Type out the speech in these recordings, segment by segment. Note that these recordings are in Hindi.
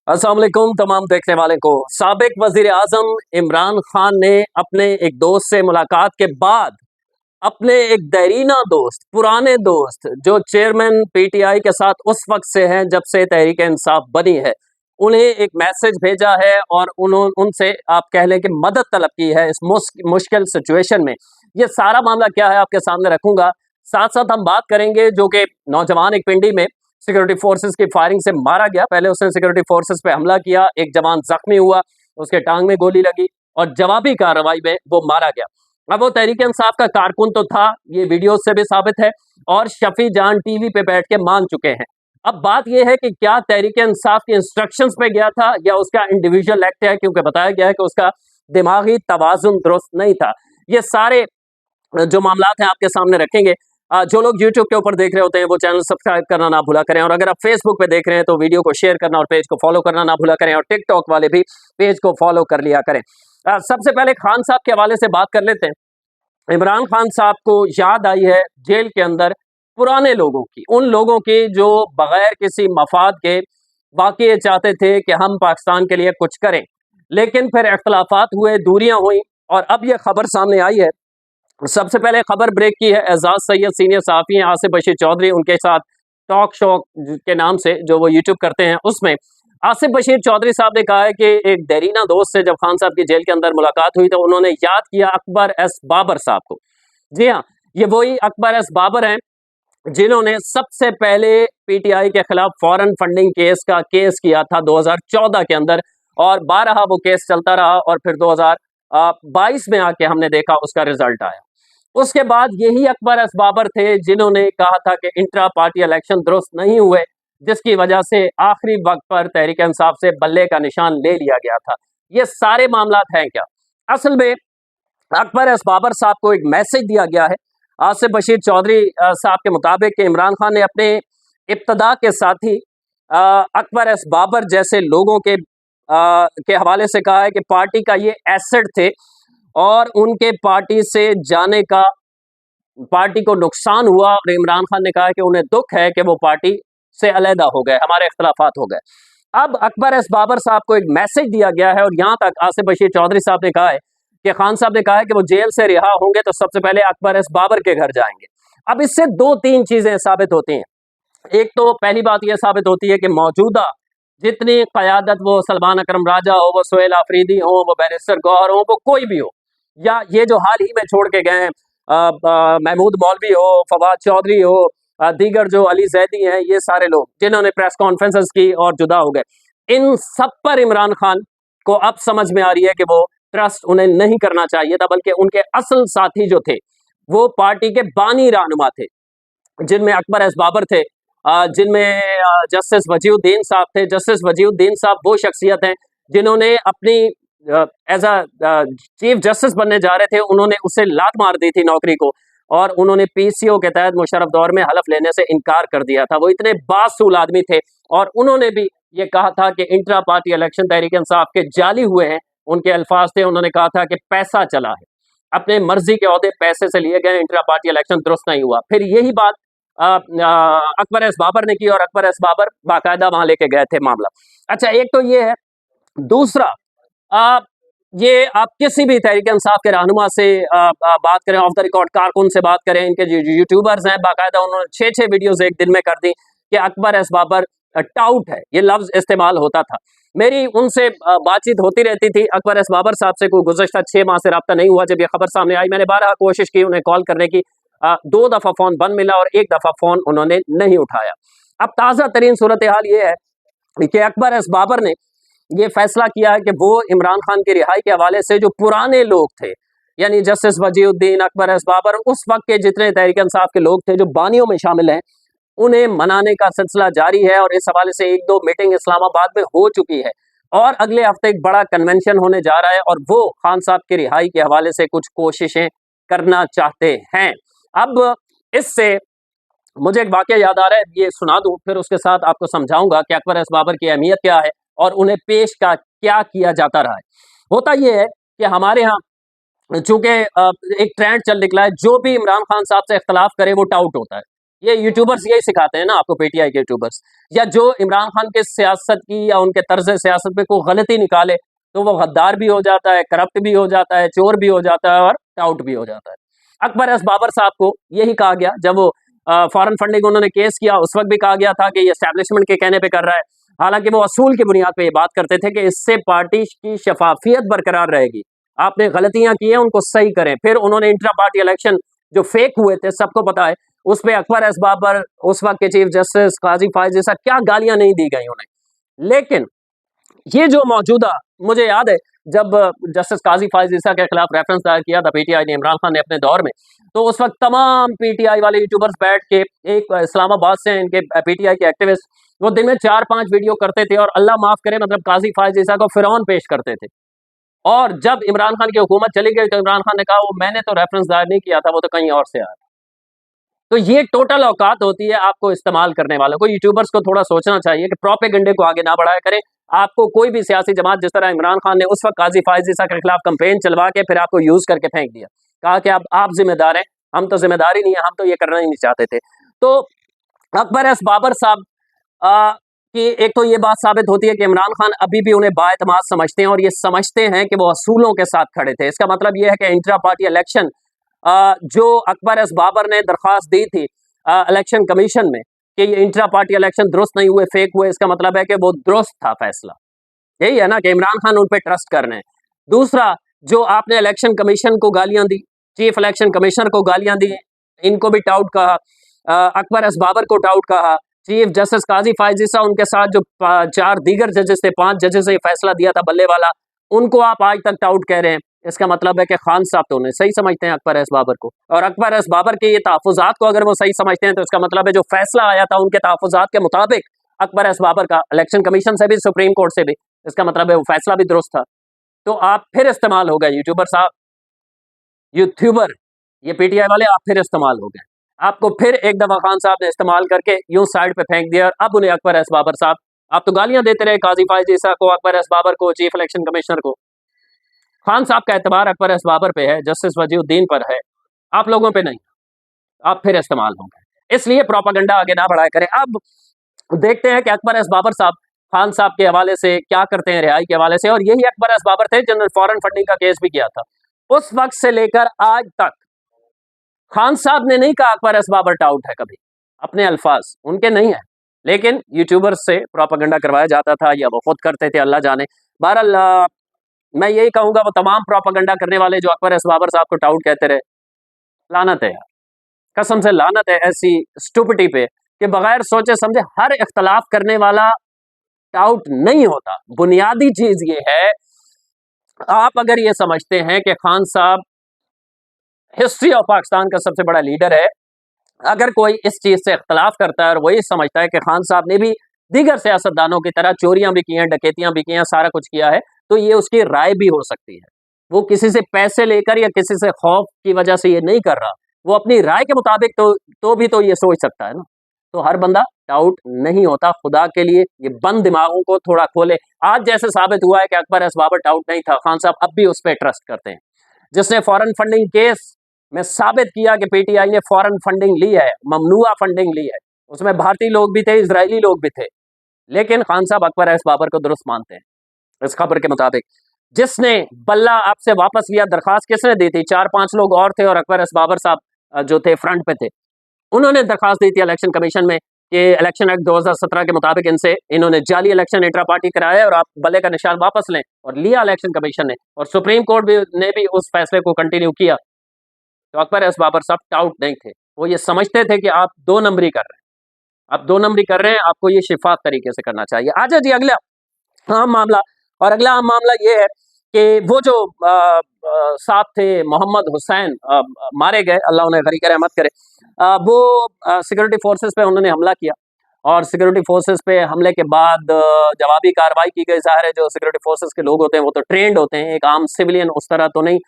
अस्सलाम वालेकुम तमाम देखने वाले को। साबिक वजीर आजम इमरान खान ने अपने एक दोस्त से मुलाकात के बाद अपने एक देरीना दोस्त, पुराने दोस्त जो चेयरमैन पीटीआई के साथ उस वक्त से हैं जब से तहरीक इंसाफ बनी है, उन्हें एक मैसेज भेजा है और उन्होंने उनसे आप कह लें कि मदद तलब की है इस मुश्किल सिचुएशन में। ये सारा मामला क्या है आपके सामने रखूंगा। साथ साथ हम बात करेंगे जो कि नौजवान एक पिंडी में सिक्योरिटी फोर्सेस की फायरिंग से मारा गया। पहले उसने सिक्योरिटी फोर्सेस पे हमला किया, एक जवान जख्मी हुआ, उसके टांग में गोली लगी और जवाबी कार्रवाई में वो मारा गया। अब वो तहरीक इंसाफ का कारकुन तो था, ये वीडियो से भी साबित है, और शफी जान टीवी पे बैठ के मान चुके हैं। अब बात यह है कि क्या तहरीक इंसाफ के इंस्ट्रक्शंस पे गया था या उसका इंडिविजुअल एक्ट है, क्योंकि बताया गया है कि उसका दिमागी तवाजुन दुरुस्त नहीं था। ये सारे जो मामलात हैं आपके सामने रखेंगे। जो लोग यूट्यूब के ऊपर देख रहे होते हैं वो चैनल सब्सक्राइब करना ना भूला करें, और अगर आप फेसबुक पे देख रहे हैं तो वीडियो को शेयर करना और पेज को फॉलो करना ना भूला करें, और टिकटॉक वाले भी पेज को फॉलो कर लिया करें। सबसे पहले खान साहब के हवाले से बात कर लेते हैं। इमरान खान साहब को याद आई है जेल के अंदर पुराने लोगों की, उन लोगों की जो बगैर किसी मफाद के वाकई चाहते थे कि हम पाकिस्तान के लिए कुछ करें, लेकिन फिर इख्तलाफात हुए, दूरियां हुई, और अब यह खबर सामने आई है। सबसे पहले खबर ब्रेक की है एजाज सैयद सीनियर सहाफ़ी हैं आसिफ बशीर चौधरी, उनके साथ टॉक शो के नाम से जो वो यूट्यूब करते हैं, उसमें आसिफ बशीर चौधरी साहब ने कहा है कि एक देरीना दोस्त से जब खान साहब की जेल के अंदर मुलाकात हुई तो उन्होंने याद किया अकबर एस बाबर साहब को। जी हाँ, ये वही अकबर एस बाबर हैं जिन्होंने सबसे पहले पीटीआई के खिलाफ फॉरेन फंडिंग केस का केस किया था 2014 के अंदर, और 12 वो केस चलता रहा, और फिर 2022 में आके हमने देखा उसका रिजल्ट आया। उसके बाद यही अकबर एस बाबर थे जिन्होंने कहा था कि इंट्रा पार्टी इलेक्शन दुरुस्त नहीं हुए, जिसकी वजह से आखिरी वक्त पर तहरीक इंसाफ से बल्ले का निशान ले लिया गया था। ये सारे मामलात हैं क्या? असल में अकबर एस बाबर साहब को एक मैसेज दिया गया है आसिफ बशीर चौधरी साहब के मुताबिक कि इमरान खान ने अपने इब्तदा के साथ ही अकबर एस बाबर जैसे लोगों के हवाले से कहा है कि पार्टी का ये एसेट थे, और उनके पार्टी से जाने का पार्टी को नुकसान हुआ, और इमरान खान ने कहा कि उन्हें दुख है कि वो पार्टी से अलहदा हो गए, हमारे इख्तलाफात हो गए। अब अकबर एस बाबर साहब को एक मैसेज दिया गया है, और यहाँ तक आसिफ बशीर चौधरी साहब ने कहा है कि खान साहब ने कहा है कि वो जेल से रिहा होंगे तो सबसे पहले अकबर एस बाबर के घर जाएंगे। अब इससे दो तीन चीजें साबित होती हैं। एक तो पहली बात यह साबित होती है कि मौजूदा जितनी क़यादत, वो सलमान अकरम राजा हो, वो सुहेल आफरीदी हो, वो बैरिस्टर गौहर हो, वो कोई भी हो, या ये जो हाल ही में छोड़ के गए महमूद मौलवी हो, फवाद चौधरी हो, दीगर जो अली जैदी हैं, ये सारे लोग जिन्होंने प्रेस कॉन्फ्रेंसेस की और जुदा हो गए, इन सब पर इमरान खान को अब समझ में आ रही है कि वो ट्रस्ट उन्हें नहीं करना चाहिए था, बल्कि उनके असल साथी जो थे वो पार्टी के बानी रहनुमा थे, जिनमें अकबर एस बाबर थे, जिनमें जस्टिस वजीउद्दीन साहब थे। जस्टिस वजीउद्दीन साहब वो शख्सियत हैं जिन्होंने अपनी एज अ चीफ जस्टिस बनने जा रहे थे, उन्होंने उससे लात मार दी थी नौकरी को, और उन्होंने पीसीओ के तहत मुशर्रफ दौर में हलफ लेने से इनकार कर दिया था। वो इतने बासूल आदमी थे, और उन्होंने भी ये कहा था कि intra party election Tehreek Insaf के जाली हुए हैं। उनके अल्फाज थे, उन्होंने कहा था कि पैसा चला है, अपने मर्जी के ओहदे पैसे से लिए गए, इंट्रा पार्टी इलेक्शन दुरुस्त नहीं हुआ। फिर यही बात अकबर एस बाबर ने की, और अकबर एस बाबर बाकायदा वहां लेके गए थे मामला। अच्छा, एक तो ये है। दूसरा, आ, ये आप किसी भी तहरीक इंसाफ के रहनुमा से बात करें, ऑफ द रिकॉर्ड कारकुन से बात करें, इनके जो यूट्यूबर्स हैं बाकायदा उन्होंने 6-6 वीडियोस एक दिन में कर दी कि अकबर एस बाबर टाउट है, ये लफ्ज इस्तेमाल होता था। मेरी उनसे बातचीत होती रहती थी। अकबर एस बाबर साहब से कोई गुज़श्ता 6 माह से रब्ता नहीं हुआ। जब ये खबर सामने आई, मैंने 12 कोशिश की उन्हें कॉल करने की, 2 दफ़ा फ़ोन बंद मिला और 1 दफ़ा फ़ोन उन्होंने नहीं उठाया। अब ताज़ा तरीन सूरत हाल ये है कि अकबर एस बाबर ने ये फैसला किया है कि वो इमरान खान की रिहाई के हवाले से जो पुराने लोग थे, यानी जस्टिस वजीउद्दीन, अकबर एस बाबर, उस वक्त के जितने तहरीक इंसाफ के लोग थे जो बानियों में शामिल हैं, उन्हें मनाने का सिलसिला जारी है, और इस हवाले से 1-2 मीटिंग इस्लामाबाद में हो चुकी है, और अगले हफ्ते एक बड़ा कन्वेंशन होने जा रहा है, और वो खान साहब की रिहाई के हवाले से कुछ कोशिशें करना चाहते हैं। अब इससे मुझे एक वाकया याद आ रहा है, ये सुना दूं, फिर उसके साथ आपको समझाऊंगा कि अकबर एस बाबर की अहमियत क्या है और उन्हें पेश का क्या किया जाता रहा है। होता यह है कि हमारे यहाँ चूंकि एक ट्रेंड चल निकला है, जो भी इमरान खान साहब से इख्तलाफ करे वो टाउट होता है। ये यूट्यूबर्स यही सिखाते हैं ना आपको, पीटीआई के यूट्यूबर्स, या जो इमरान खान के सियासत की या उनके तर्ज सियासत पे कोई गलती निकाले तो वो गद्दार भी हो जाता है, करप्ट भी हो जाता है, चोर भी हो जाता है और टाउट भी हो जाता है। अकबर एस बाबर साहब को यही कहा गया जब वो फॉरेन फंडिंग उन्होंने केस किया, उस वक्त भी कहा गया था कि ये एस्टैब्लिशमेंट के कहने पे कर रहा है। हालांकि वो असूल की बुनियाद पे ये बात करते थे कि इससे पार्टी की शफाफियत बरकरार रहेगी, आपने गलतियां की हैं उनको सही करें। फिर उन्होंने इंट्रा पार्टी इलेक्शन जो फेक हुए थे, सबको पता है, उस पे अकबर एस बाबर, उस वक्त के चीफ जस्टिस काजी फायज जैसा क्या गालियां नहीं दी गई उन्हें। लेकिन ये जो मौजूदा, मुझे याद है जब जस्टिस काजी फायज ईसा के खिलाफ रेफरेंस दायर किया था पीटीआई ने, इमरान खान ने अपने दौर में, तो उस वक्त तमाम पीटीआई वाले यूट्यूबर्स बैठ के, एक इस्लामाबाद से इनके पीटीआई के एक्टिविस्ट, वो दिन में 4-5 वीडियो करते थे और अल्लाह माफ करे मतलब काजी फायज ईसा को फिरौन पेश करते थे। और जब इमरान खान की हुकूमत चली गई तो इमरान खान ने कहा वो मैंने तो रेफरेंस दायर नहीं किया था, वो तो कहीं और से आया। तो ये टोटल औकात होती है आपको इस्तेमाल करने वालों को। यूट्यूबर्स को थोड़ा सोचना चाहिए कि प्रोपेगेंडे को आगे ना बढ़ाया करें। आपको कोई भी सियासी जमात, जिस तरह इमरान खान ने उस वक्त काजी फायज ईसा के खिलाफ कंपेन चलवा के फिर आपको यूज करके फेंक दिया, कहा कि अब आप जिम्मेदार हैं, हम तो जिम्मेदारी नहीं है, हम तो ये करना ही नहीं चाहते थे। तो अकबर एस बाबर साहब कि एक तो ये बात साबित होती है कि इमरान खान अभी भी उन्हें बाएतमाद समझते हैं और ये समझते हैं कि वो असूलों के साथ खड़े थे। इसका मतलब ये है कि इंट्रा पार्टी इलेक्शन जो अकबर एस बाबर ने दरख्वास्त दी थी इलेक्शन कमीशन में कि ये इंट्रा पार्टी इलेक्शन दुरुस्त नहीं हुए, फेक हुए, इसका मतलब है कि वो दुरुस्त था फैसला। यही है ना कि इमरान खान उन पर ट्रस्ट कर रहे हैं। दूसरा, जो आपने इलेक्शन कमीशन को गालियां दी, चीफ इलेक्शन कमिश्नर को गालियां दी, इनको भी टाउट कहा, अकबर एस बाबर को टाउट कहा, चीफ जस्टिस काजी फायज ईसा, उनके साथ जो 4 दीगर जजेस थे, 5 जजेस ने फैसला दिया था बल्ले वाला, उनको आप आज तक टाउट कह रहे हैं। इसका मतलब है कि खान साहब तो उन्हें सही समझते हैं अकबर एस बाबर को, और अकबर एस बाबर के ये तहफ़्फ़ुज़ात को अगर वो सही समझते हैं तो इसका मतलब है जो फैसला आया था उनके तहफ़्फ़ुज़ात के मुताबिक अकबर एस बाबर का, इलेक्शन कमीशन से भी, सुप्रीम कोर्ट से भी, इसका मतलब है वो फैसला भी दुरुस्त था। तो आप फिर इस्तेमाल हो गए यूट्यूबर साहब, यूट्यूबर, ये पीटीआई वाले आप फिर इस्तेमाल हो गए। आपको फिर एक दफा खान साहब ने इस्तेमाल करके यूं साइड पे फेंक दिया और अब उन्हें अकबर एस बाबर साहब, आप तो गालियां देते रहे काजी फायज ईसा को, अकबर एस बाबर को, चीफ इलेक्शन कमिश्नर को। खान साहब का एतबार अकबर एस बाबर पे है, जस्टिस वजीउद्दीन पर है, आप लोगों पे नहीं। आप फिर इस्तेमाल होंगे, इसलिए प्रोपागेंडा आगे ना बढ़ाया करें। अब देखते हैं कि अकबर एस बाबर साहब खान साहब के हवाले से क्या करते हैं, रिहाई के हवाले से। और यही अकबर एस बाबर थे जिन्होंने फॉरेन फंडिंग का केस भी किया था। उस वक्त से लेकर आज तक खान साहब ने नहीं कहा अकबर एस बाबर टाउट है, कभी अपने अल्फाज उनके नहीं है, लेकिन यूट्यूबर्स से प्रोपागेंडा करवाया जाता था या वो खुद करते थे, अल्लाह जाने। बहरहाल मैं यही कहूंगा वो तमाम प्रोपागेंडा करने वाले जो अकबर एस बाबर साहब को टाउट कहते रहे, लानत है यार, कसम से लानत है ऐसी स्टुपिटी पे कि बगैर सोचे समझे हर इख्तलाफ करने वाला टाउट नहीं होता। बुनियादी चीज ये है, आप अगर ये समझते हैं कि खान साहब हिस्ट्री ऑफ पाकिस्तान का सबसे बड़ा लीडर है, अगर कोई इस चीज से इख्तलाफ करता है और वही समझता है कि खान साहब ने भी दीगर सियासतदानों की तरह चोरियां भी की हैं, डकैतियां भी की हैं, सारा कुछ किया है, तो ये उसकी राय भी हो सकती है। वो किसी से पैसे लेकर या किसी से खौफ की वजह से ये नहीं कर रहा, वो अपनी राय के मुताबिक तो भी तो ये सोच सकता है ना। तो हर बंदा टाउट नहीं होता, खुदा के लिए ये बंद दिमागों को थोड़ा खोले। आज जैसे साबित हुआ है कि अकबर एस बाबर टाउट नहीं था, खान साहब अब भी उस पर ट्रस्ट करते हैं। जिसने फॉरेन फंडिंग केस में साबित किया कि पीटीआई ने फॉरेन फंडिंग ली है, ममनुआ फंडिंग ली है, उसमें भारतीय लोग भी थे, इजरायली लोग भी थे, लेकिन खान साहब अकबर एस बाबर को दुरुस्त मानते हैं इस खबर के मुताबिक। जिसने बल्ला आपसे वापस लिया, दरखास्त किसने दी थी? 4-5 लोग और थे और अकबर एस बाबर साहब जो थे फ्रंट पे थे, उन्होंने दरखास्त दी थी इलेक्शन कमीशन में कि इलेक्शन एक्ट 2017 के मुताबिक इन्होंने जाली इलेक्शन इंट्रा पार्टी कराया और आप बल्ले का निशान वापस लें, और लिया इलेक्शन कमीशन ने, और सुप्रीम कोर्ट ने भी उस फैसले को कंटिन्यू किया। तो अकबर एस बाबर साहब टाउट नहीं थे, वो ये समझते थे कि आप 2 नंबरी कर रहे हैं, आप 2 नंबरी कर रहे हैं, आपको ये शिफाफ तरीके से करना चाहिए। आजा जी अगला अहम मामला, और अगला अहम मामला ये है कि वो जो साहब थे मोहम्मद हुसैन, मारे गए, अल्लाह उन्हें गरीक रहमत करे, वो सिक्योरिटी फोर्सेस पे उन्होंने हमला किया, और सिक्योरिटी फोर्सेस पे हमले के बाद जवाबी कार्रवाई की गई। ज़ाहिर है जो सिक्योरिटी फोर्सेस के लोग होते हैं वो तो ट्रेंड होते हैं, एक आम सिविलियन उस तरह तो नहीं।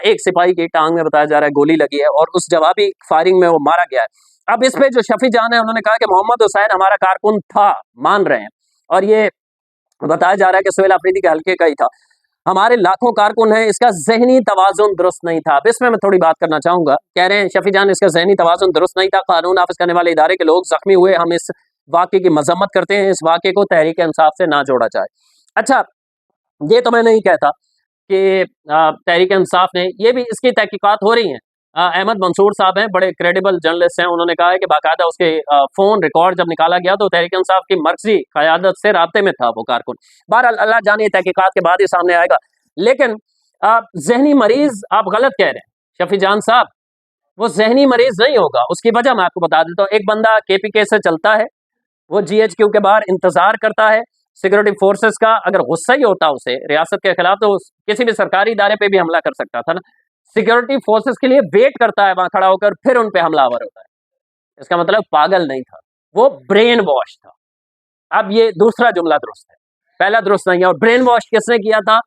एक सिपाही की टांग में बताया जा रहा है गोली लगी है और उस जवाबी फायरिंग में वो मारा गया है। अब इस पे जो शफी जान है उन्होंने कहा कि मोहम्मद हुसैन हमारा कारकुन था, मान रहे हैं, और ये बताया जा रहा है कि सुहेल अफरीदी के हल्के का ही था। हमारे लाखों कारकुन हैं, इसका ज़हनी तवाज़ुन दुरुस्त नहीं था। अब इसमें मैं थोड़ी बात करना चाहूँगा। कह रहे हैं शफ़ी जान इसका ज़हनी तवाज़ुन दुरुस्त नहीं था, कानून नाफ़िज़ करने वाले इदारे के लोग ज़ख्मी हुए, हम इस वाक़े की मज़म्मत करते हैं, इस वाक़े को तहरीक-ए-इंसाफ से ना जोड़ा जाए। अच्छा, ये तो मैं नहीं कहता कि तहरीक-ए-इंसाफ ने ये भी इसकी तहकीकात हो रही हैं। अहमद मंसूर साहब हैं, बड़े क्रेडिबल जर्नलिस्ट हैं, उन्होंने कहा है कि बाकायदा उसके फ़ोन रिकॉर्ड जब निकाला गया तो तहरीक-ए-इंसाफ की मर्कज़ी क़यादत से राब्ते में था वो कारकुन। बहरहाल अल्लाह जाने तहकीकात के बाद ही सामने आएगा। लेकिन ज़हनी मरीज़ आप गलत कह रहे हैं, शफ़ी जान साहब, वो ज़हनी मरीज़ नहीं होगा, उसकी वजह मैं आपको बता देता हूँ। एक बंदा केपीके से चलता है, वो जीएचक्यू के बाहर इंतज़ार करता है, सिक्योरिटी फोर्सेस का अगर गुस्सा ही होता उसे रियासत के खिलाफ तो किसी भी सरकारी इदारे पे भी हमला कर सकता था ना। सिक्योरिटी फोर्सेस के लिए वेट करता है वहां खड़ा होकर, फिर उन पे हमलावर होता है। इसका मतलब पागल नहीं था, वो ब्रेन वॉश था। अब ये दूसरा जुमला दुरुस्त है, पहला दुरुस्त नहीं है। और ब्रेन वॉश किसने किया था?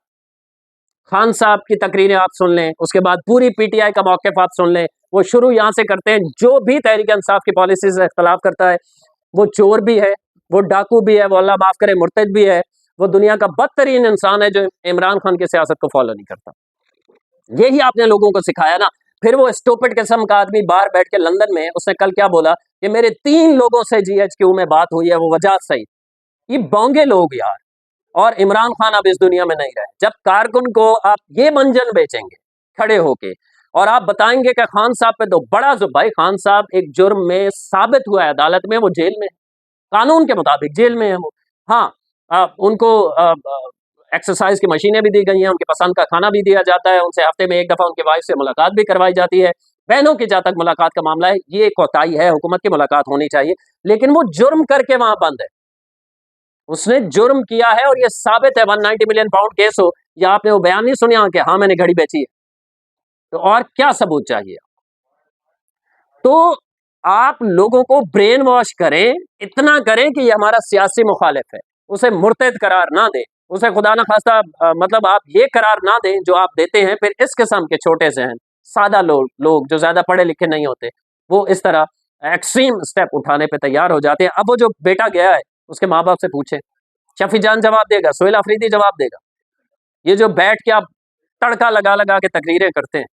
खान साहब की तकरीरें आप सुन लें, उसके बाद पूरी पीटीआई का मौक़िफ़ आप सुन लें। वो शुरू यहाँ से करते हैं, जो भी तहरीक-ए-इंसाफ की पॉलिसी से इख्तिलाफ करता है, वो चोर भी है, वो डाकू भी है, वो अल्लाह माफ़ करे मुर्तद भी है, वो दुनिया का बदतरीन इंसान है जो इमरान खान की सियासत को फ़ॉलो नहीं करता। यही आपने लोगों को सिखाया ना। फिर वो स्टूपिड किस्म का आदमी बाहर बैठ के लंदन में उसने कल क्या बोला कि मेरे 3 लोगों से जीएचक्यू में बात हुई है, वो वजह सही। ये बोंगे लोग यार। और इमरान खान अब इस दुनिया में नहीं रहे। जब कारकुन को आप ये मंजन बेचेंगे खड़े होके और आप बताएंगे कि खान साहब पे तो बड़ा भाई खान साहब एक जुर्म में साबित हुआ है अदालत में, वो जेल में है, कानून के मुताबिक जेल में है वो। हाँ, उनको एक्सरसाइज की मशीनें भी दी गई हैं, उनकी पसंद का खाना भी दिया जाता है, उनसे हफ्ते में एक दफा उनकी वाइफ से मुलाकात भी करवाई जाती है। बहनों की जहाँ तक मुलाकात का मामला है, ये कोताही है, हुकूमत की मुलाकात होनी चाहिए। लेकिन वो जुर्म करके वहां बंद है, उसने जुर्म किया है और ये साबित है। 190 मिलियन पाउंड केस हो, या आपने वो बयान नहीं सुना कि हाँ मैंने घड़ी बेची है, तो और क्या सबूत चाहिए? तो आप लोगों को ब्रेन वॉश करें, इतना करें कि ये हमारा सियासी मुखालिफ है, उसे मुर्तद करार ना दें, उसे खुदा ना खास्ता मतलब आप ये करार ना दें जो आप देते हैं। फिर इस किस्म के छोटे ज़हन सादा लोग जो ज़्यादा पढ़े लिखे नहीं होते, वो इस तरह एक्सट्रीम स्टेप उठाने पे तैयार हो जाते हैं। अब वो जो बेटा गया है, उसके माँ-बाप से पूछें, शफ़ी जान जवाब देगा, सोहेल अफरीदी जवाब देगा। ये जो बैठ के आप तड़का लगा-लगा के तकरीरें करते हैं,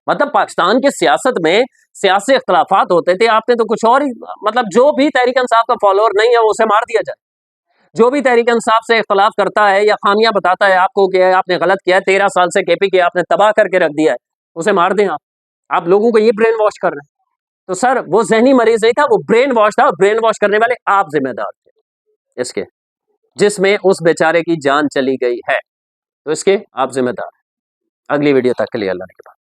मतलब पाकिस्तान की सियासत में सियासी इख्तिलाफात होते थे, आपने तो कुछ और ही मतलब जो भी तहरीक-ए-इंसाफ का फॉलोअर नहीं है, वो उसे मार दिया जाए। जो भी तहरीक-ए-इंसाफ से इख्तिलाफ करता है या खामियां बताता है आपको कि आपने गलत किया है, 13 साल से केपी के आपने तबाह करके रख दिया है, उसे मार दें आप। आप लोगों को ये ब्रेन वॉश कर रहे हैं। तो सर वो ज़हनी मरीज़ नहीं था, वो ब्रेन वॉश था, और ब्रेन वॉश करने वाले आप ज़िम्मेदार थे इसके, जिसमें उस बेचारे की जान चली गई है। तो इसके आप ज़िम्मेदार हैं। अगली वीडियो तक के लिए अल्लाह ने